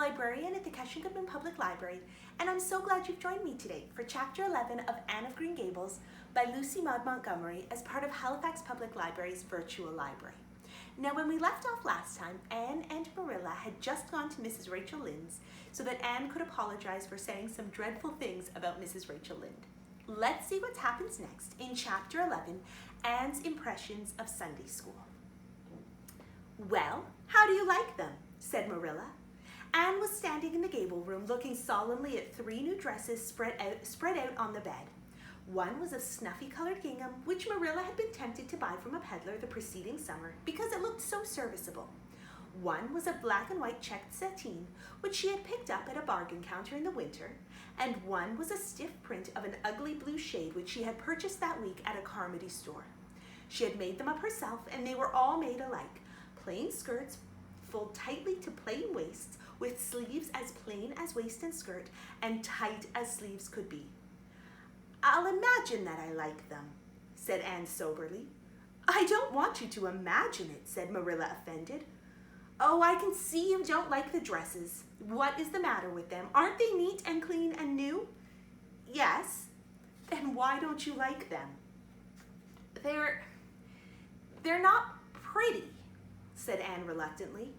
librarian at the Keshingham Public Library, and I'm so glad you've joined me today for Chapter 11 of Anne of Green Gables by Lucy Maud Montgomery as part of Halifax Public Library's virtual library. Now, when we left off last time, Anne and Marilla had just gone to Mrs. Rachel Lynde's so that Anne could apologize for saying some dreadful things about Mrs. Rachel Lynde. Let's see what happens next in Chapter 11, Anne's Impressions of Sunday School. "Well, how do you like them?" said Marilla. Anne was standing in the gable room looking solemnly at 3 new dresses spread out on the bed. One was a snuffy-colored gingham, which Marilla had been tempted to buy from a peddler the preceding summer because it looked so serviceable. One was a black and white checked sateen, which she had picked up at a bargain counter in the winter, and one was a stiff print of an ugly blue shade which she had purchased that week at a Carmody store. She had made them up herself, and they were all made alike: plain skirts, fulled tightly to plain waists, with sleeves as plain as waist and skirt, and tight as sleeves could be. "I'll imagine that I like them," said Anne soberly. "I don't want you to imagine it," said Marilla, offended. "Oh, I can see you don't like the dresses. What is the matter with them? Aren't they neat and clean and new?" "Yes." "Then why don't you like them?" They're not pretty," said Anne reluctantly.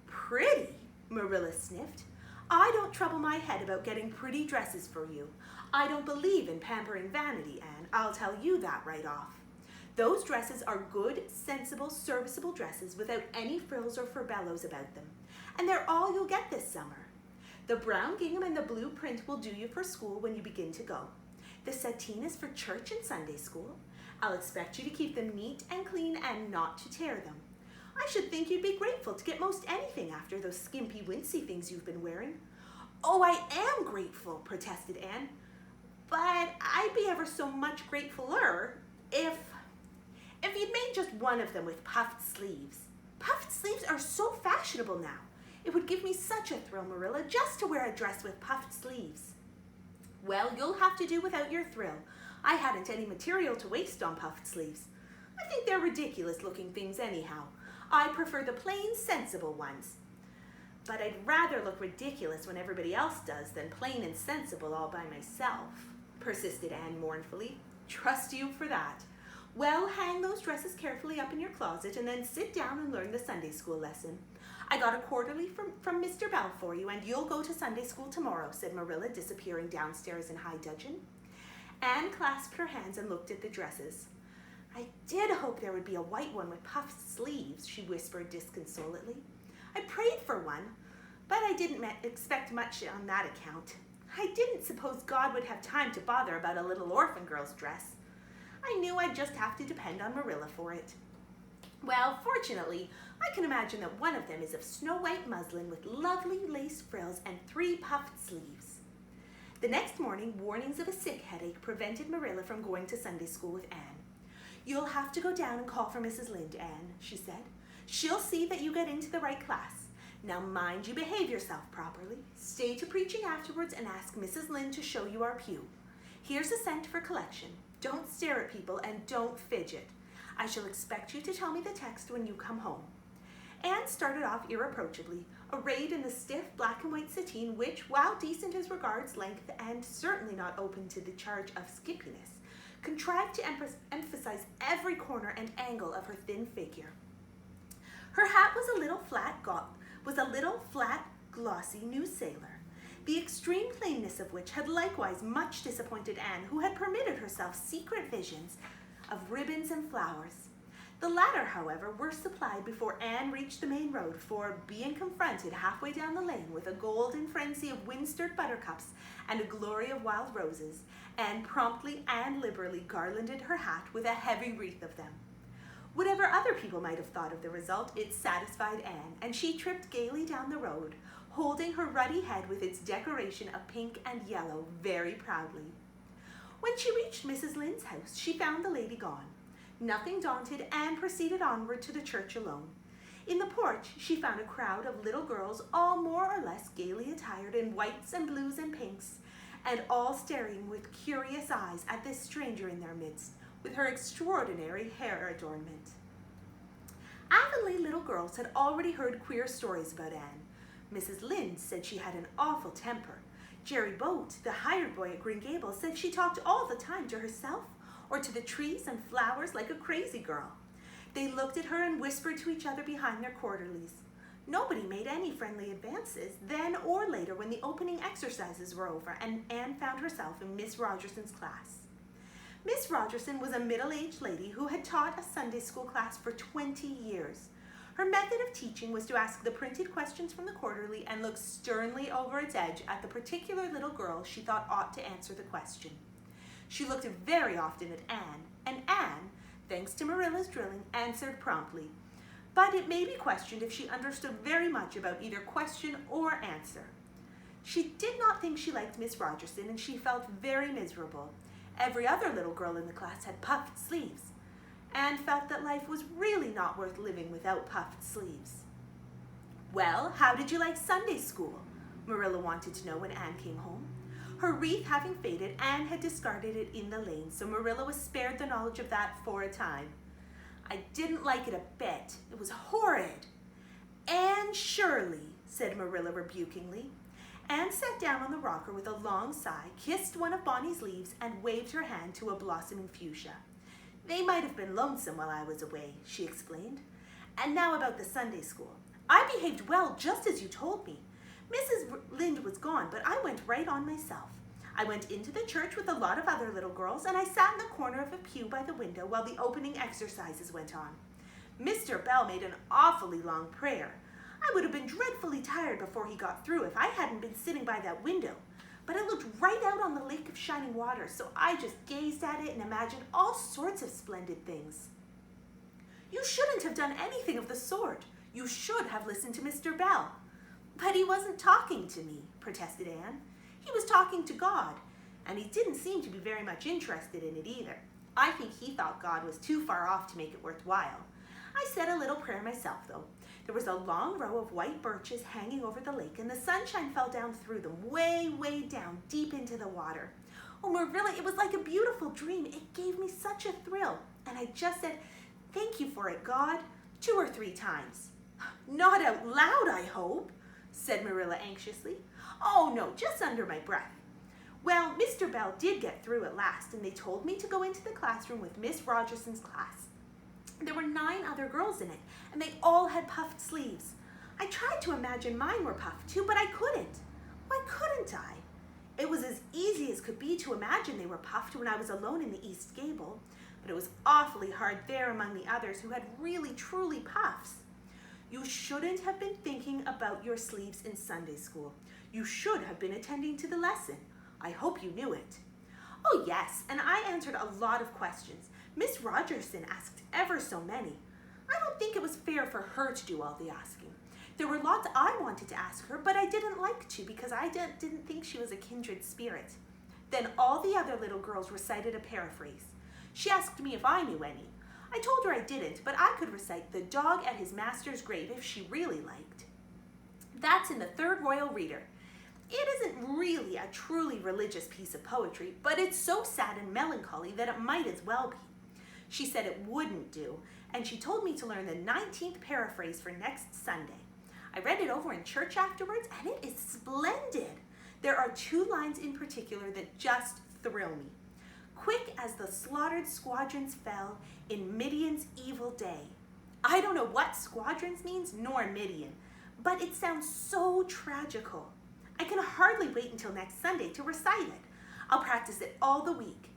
"Pretty?" Marilla sniffed. "I don't trouble my head about getting pretty dresses for you. I don't believe in pampering vanity, Anne. I'll tell you that right off. Those dresses are good, sensible, serviceable dresses without any frills or furbelows about them, and they're all you'll get this summer. The brown gingham and the blue print will do you for school when you begin to go. The sateen is for church and Sunday school. I'll expect you to keep them neat and clean and not to tear them. I should think you'd be grateful to get most anything after those skimpy, wincey things you've been wearing." "Oh, I am grateful," protested Anne. "But I'd be ever so much gratefuler if you'd made just one of them with puffed sleeves. Puffed sleeves are so fashionable now. It would give me such a thrill, Marilla, just to wear a dress with puffed sleeves." "Well, you'll have to do without your thrill. I hadn't any material to waste on puffed sleeves. I think they're ridiculous-looking things anyhow. I prefer the plain, sensible ones. But I'd rather look ridiculous when everybody else does than plain and sensible all by myself," persisted Anne mournfully. "Trust you for that. Well, hang those dresses carefully up in your closet and then sit down and learn the Sunday school lesson. I got a quarterly from Mr. Bell for you, and you'll go to Sunday school tomorrow," said Marilla, disappearing downstairs in high dudgeon. Anne clasped her hands and looked at the dresses. "I did hope there would be a white one with puffed sleeves," she whispered disconsolately. "I prayed for one, but I didn't expect much on that account. I didn't suppose God would have time to bother about a little orphan girl's dress. I knew I'd just have to depend on Marilla for it. Well, fortunately, I can imagine that one of them is of snow-white muslin with lovely lace frills and 3 puffed sleeves." The next morning, warnings of a sick headache prevented Marilla from going to Sunday school with Anne. "You'll have to go down and call for Mrs. Lynde, Anne," she said. "She'll see that you get into the right class. Now mind you behave yourself properly. Stay to preaching afterwards and ask Mrs. Lynde to show you our pew. Here's a cent for collection. Don't stare at people and don't fidget. I shall expect you to tell me the text when you come home." Anne started off irreproachably, arrayed in the stiff black and white sateen which, while decent as regards length and certainly not open to the charge of skippiness, contrived to emphasize every corner and angle of her thin figure. Her hat was a little flat, glossy new sailor, the extreme plainness of which had likewise much disappointed Anne, who had permitted herself secret visions of ribbons and flowers. The latter, however, were supplied before Anne reached the main road, for, being confronted halfway down the lane with a golden frenzy of wind-stirred buttercups and a glory of wild roses, Anne promptly and liberally garlanded her hat with a heavy wreath of them. Whatever other people might have thought of the result, it satisfied Anne, and she tripped gaily down the road, holding her ruddy head with its decoration of pink and yellow very proudly. When she reached Mrs. Lynde's house, she found the lady gone. Nothing daunted, Anne proceeded onward to the church alone. In the porch, she found a crowd of little girls, all more or less gaily attired in whites and blues and pinks, and all staring with curious eyes at this stranger in their midst, with her extraordinary hair adornment. Avonlea little girls had already heard queer stories about Anne, Mrs. Lynde said she had an awful temper. Jerry Boat, the hired boy at Green Gables, said she talked all the time to herself or to the trees and flowers like a crazy girl. They looked at her and whispered to each other behind their quarterlies. Nobody made any friendly advances, then or later when the opening exercises were over and Anne found herself in Miss Rogerson's class. Miss Rogerson was a middle-aged lady who had taught a Sunday school class for 20 years. Her method of teaching was to ask the printed questions from the quarterly and look sternly over its edge at the particular little girl she thought ought to answer the question. She looked very often at Anne, and Anne, thanks to Marilla's drilling, answered promptly. But it may be questioned if she understood very much about either question or answer. She did not think she liked Miss Rogerson, and she felt very miserable. Every other little girl in the class had puffed sleeves. Anne felt that life was really not worth living without puffed sleeves. "Well, how did you like Sunday school?" Marilla wanted to know when Anne came home. Her wreath having faded, Anne had discarded it in the lane, so Marilla was spared the knowledge of that for a time. "I didn't like it a bit. It was horrid." "Anne Shirley," said Marilla rebukingly. Anne sat down on the rocker with a long sigh, kissed one of Bonny's leaves, and waved her hand to a blossoming fuchsia. "They might have been lonesome while I was away," she explained. "And now about the Sunday school. I behaved well, just as you told me. Mrs. Lynde was gone, but I went right on myself. I went into the church with a lot of other little girls, and I sat in the corner of a pew by the window while the opening exercises went on. Mr. Bell made an awfully long prayer. I would have been dreadfully tired before he got through if I hadn't been sitting by that window. But I looked right out on the lake of shining water, so I just gazed at it and imagined all sorts of splendid things." "You shouldn't have done anything of the sort. You should have listened to Mr. Bell." "But he wasn't talking to me," protested Anne. "He was talking to God, and he didn't seem to be very much interested in it either. I think he thought God was too far off to make it worthwhile. I said a little prayer myself, though. There was a long row of white birches hanging over the lake, and the sunshine fell down through them, way, way down, deep into the water. Oh, Marilla, it was like a beautiful dream. It gave me such a thrill. And I just said, 'Thank you for it, God,' 2 or 3 times. "Not out loud, I hope," said Marilla anxiously. "Oh, no, just under my breath. Well, Mr. Bell did get through at last, and they told me to go into the classroom with Miss Rogerson's class. There were 9 other girls in it, and they all had puffed sleeves. I tried to imagine mine were puffed too, but I couldn't. Why couldn't I? It was as easy as could be to imagine they were puffed when I was alone in the east gable, but it was awfully hard there among the others who had really, truly puffs. You shouldn't have been thinking about your sleeves in Sunday school. You should have been attending to the lesson. I hope you knew it." "Oh, yes, and I answered a lot of questions. Miss Rogerson asked ever so many. I don't think it was fair for her to do all the asking. There were lots I wanted to ask her, but I didn't like to because I didn't think she was a kindred spirit." Then all the other little girls recited a paraphrase. She asked me if I knew any. I told her I didn't, but I could recite "The Dog at His Master's Grave" if she really liked. That's in the 3rd Royal Reader. It isn't really a truly religious piece of poetry, but it's so sad and melancholy that it might as well be. She said it wouldn't do, and she told me to learn the 19th paraphrase for next Sunday. I read it over in church afterwards, and it is splendid. There are 2 lines in particular that just thrill me. "Quick as the slaughtered squadrons fell in Midian's evil day." I don't know what squadrons means, nor Midian, but it sounds so tragical. I can hardly wait until next Sunday to recite it. I'll practice it all the week.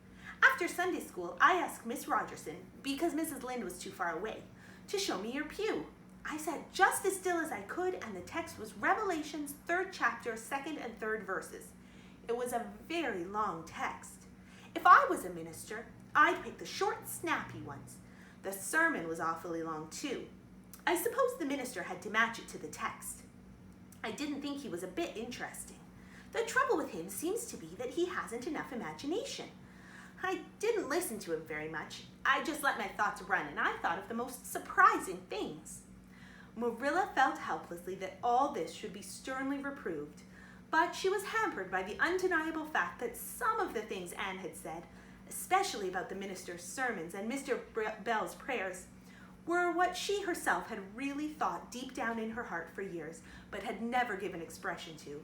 After Sunday school, I asked Miss Rogerson, because Mrs. Lynde was too far away, to show me your pew. I sat just as still as I could, and the text was Revelation's 3rd chapter, 2nd and 3rd verses. It was a very long text. If I was a minister, I'd pick the short, snappy ones. The sermon was awfully long, too. I suppose the minister had to match it to the text. I didn't think he was a bit interesting. The trouble with him seems to be that he hasn't enough imagination. I didn't listen to him very much. I just let my thoughts run, and I thought of the most surprising things. Marilla felt helplessly that all this should be sternly reproved, but she was hampered by the undeniable fact that some of the things Anne had said, especially about the minister's sermons and Mr. Bell's prayers, were what she herself had really thought deep down in her heart for years, but had never given expression to.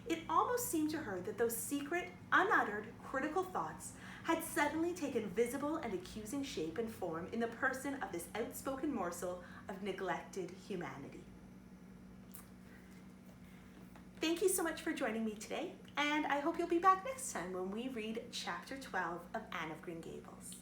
It almost seemed to her that those secret, unuttered, critical thoughts had suddenly taken visible and accusing shape and form in the person of this outspoken morsel of neglected humanity. Thank you so much for joining me today, and I hope you'll be back next time when we read Chapter 12 of Anne of Green Gables.